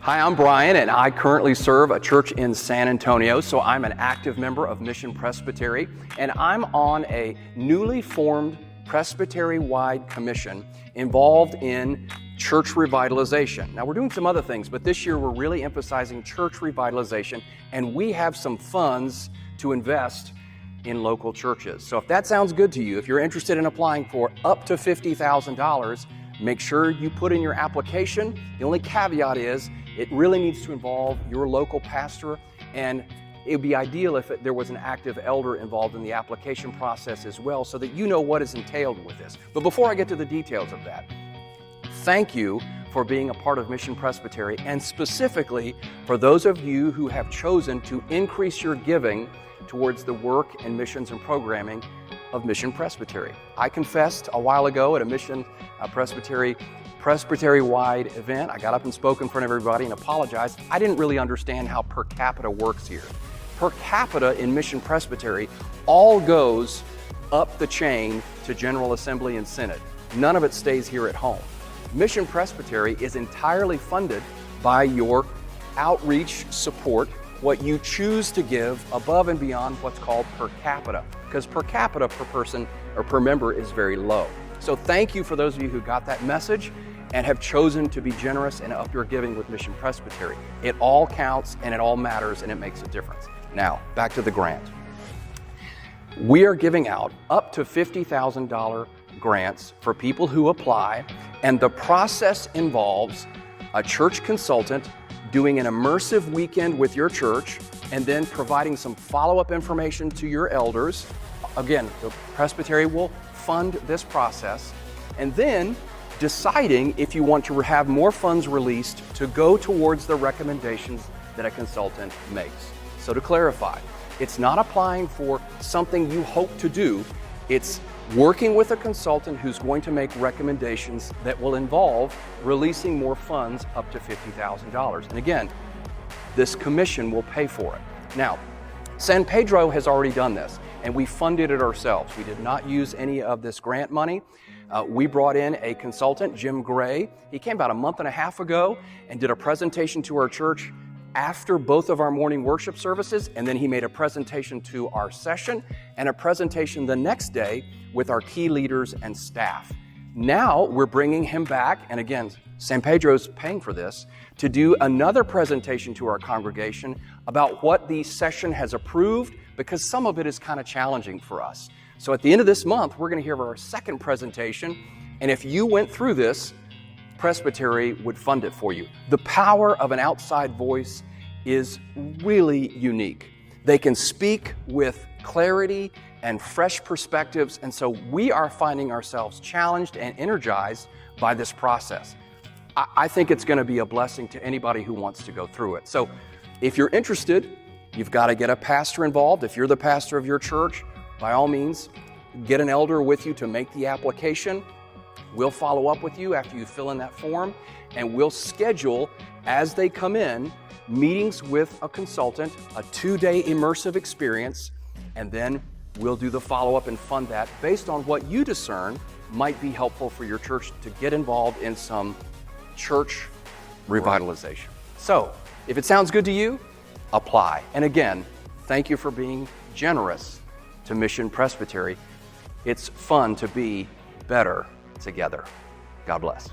Hi, I'm Bryan, and I currently serve a church in San Antonio, so I'm an active member of Mission Presbytery, and I'm on a newly formed Presbytery-wide commission involved in church revitalization. Now, we're doing some other things, but this year we're really emphasizing church revitalization, and we have some funds to invest in local churches. So if that sounds good to you, if you're interested in applying for up to $50,000, make sure you put in your application. The only caveat is it really needs to involve your local pastor, and it would be ideal if there was an active elder involved in the application process as well, so that you know what is entailed with this. But before I get to the details of that, thank you for being a part of Mission Presbytery, and specifically for those of you who have chosen to increase your giving towards the work and missions and programming of Mission Presbytery. I confessed a while ago at a Mission Presbytery-wide event. I got up and spoke in front of everybody and apologized. I didn't really understand how per capita works here. Per capita in Mission Presbytery all goes up the chain to General Assembly and Synod. None of it stays here at home. Mission Presbytery is entirely funded by your outreach support, what you choose to give above and beyond what's called per capita, because per capita per person or per member is very low. So thank you for those of you who got that message and have chosen to be generous and up your giving with Mission Presbytery. It all counts and it all matters and it makes a difference. Now, back to the grant. We are giving out up to $50,000 grants for people who apply, and the process involves a church consultant doing an immersive weekend with your church and then providing some follow-up information to your elders. Again, the Presbytery will fund this process, and then deciding if you want to have more funds released to go towards the recommendations that a consultant makes. So to clarify, it's not applying for something you hope to do, it's working with a consultant who's going to make recommendations that will involve releasing more funds up to $50,000. And again, this commission will pay for it. Now, San Pedro has already done this, and we funded it ourselves. We did not use any of this grant money. We brought in a consultant, Jim Gray. He came about a month and a half ago and did a presentation to our church after both of our morning worship services, and then he made a presentation to our session and a presentation the next day with our key leaders and staff. Now we're bringing him back, and again, San Pedro's paying for this, to do another presentation to our congregation about what the session has approved, because some of it is kind of challenging for us. So at the end of this month, we're going to hear our second presentation, and if you went through this, Presbytery would fund it for you. The power of an outside voice is really unique. They can speak with clarity and fresh perspectives, and so we are finding ourselves challenged and energized by this process. I think it's going to be a blessing to anybody who wants to go through it. So if you're interested, you've got to get a pastor involved. If you're the pastor of your church, by all means, get an elder with you to make the application. We'll follow up with you after you fill in that form, and we'll schedule, as they come in, meetings with a consultant, a 2-day immersive experience, and then we'll do the follow-up and fund that based on what you discern might be helpful for your church to get involved in some church revitalization. So, if it sounds good to you, apply. And again, thank you for being generous to Mission Presbytery. It's fun to be better together. God bless.